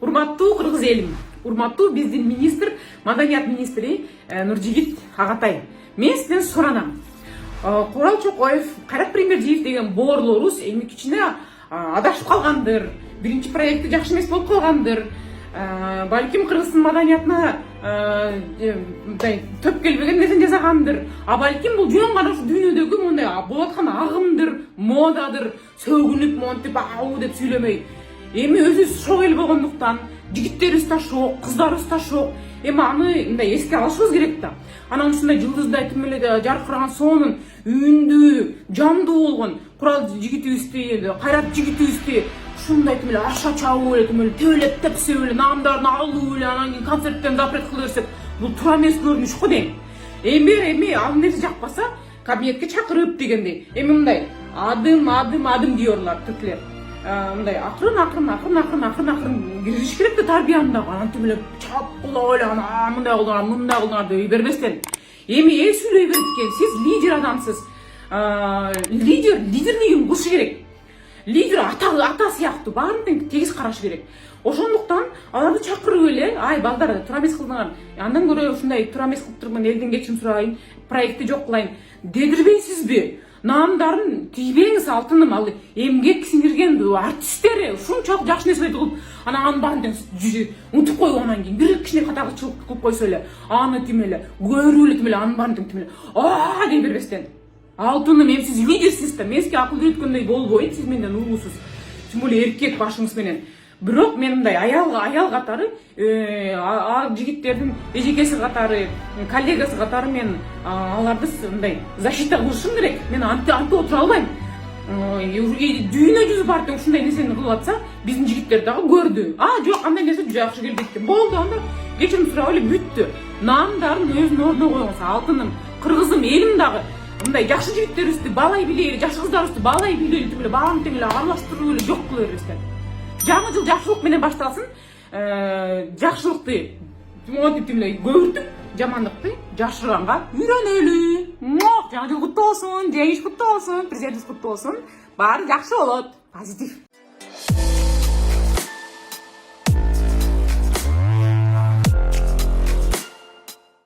Урматтуу кыргыз элим, урматтуу биздин министр, маданият министри Нуржигит Агатай. Мен сизден суранам. Курал Чокоев, Кайрат Премьердиев деген боорлорубуз эми кичине адашып калгандыр. Биринчи проекти жакшы эмес болуп калгандыр. Балким кыргыздын маданиятына төп келбеген нерсени жасагандыр. Балким бул жөн гана ушу дүйнөдөгү мондай болуп аткан агымдыр, модадыр. Сөгүнүп монтип ау деп сүйлөмөй. Эми өзүбүз шок эл болгондуктан, жигиттерибиз да шок, кыздарыбыз да шок. Эми аны мындай эске алышыбыз керек да. Анан ушундай жылдыздай тим эле жаркыраган сонун, үйүндүү, жамдуу болгон Курал жигитибизди, Кайрат жигитибизди ушундай тим эле аша чабып эле, тим эле тебелеп тепсеп эле, наамдарын алуу эле, анан кийин концерттен запрет кыла берсек, бул туура эмес көрүнүш го дейм. Эми ал нерсе жакпаса, кабинетке чакырып дегендей. Эми мындай адым диорлар түрклер. Мындай акырын киргизиш керек да тарбияны дагы. Анан тим эле чапкылап эле мындай кылдыңар, мындай кылдыңар деп бербестен. Эми эл сүйлөй берет экен. Сиз лидер адамсыз. Лидерлигин кылыш керек. Лидер ата сыяктуу баарын тең тегиз караш керек. Ошондуктан аларды чакырып эле, ай балдар туура эмес кылдыңар. Андан көрө ушундай туура эмес кылып турган элден кечирим сурайын, проектти жок кылайын дедирбейсизби? Наамдарын тийбеңиз алтыным, ал эмгек сиңирген артисттери ушунчалык жакшы нерсе кылып, анан баарын унутуп коюп анан кийин бир кичине катагычылык кылып койсо эле, аны тим эле көрүп эле тим эле анын баарын тим эле дей бербестен. Алтыным, эми сиз лидерсиз да, мен сизге акыл үйрөткөндөй болбойт, сиз менден улуусуз. Тим более эркек башыңыз менен. Бирок мен мындай аял катары, жигиттердин эжекеси катары, коллегасы катары мен аларды мындай защита кылышым керек. Мен антып отура албайм. Дүйнө жүзү бар тең ушундай нерсени кылып атса, биздин жигиттер дагы көрдү. Жок, андай нерсе жакшы келбейт деп. Болду, анда кечирим сурап эле бүттү. Наамдарын өзүнүн ордуна койгуңуз, алтыным, кыргызым, элим дагы мындай жакшы жигиттерибизди баалай билейли, жакшы кыздарыбызды баалай билейли, тим эле баарын тең эле аралаштырып эле жок кыла бербестен. Жаңы жыл жакшылык менен башталсын. Жакшылыкты монтип тим эле көбүртүп, жамандыкты жашырганга үйрөнөлү. Жаңы жыл куттуу болсун, жеңиш куттуу болсун, президентибиз куттуу болсун. Баары жакшы болот. Позитив.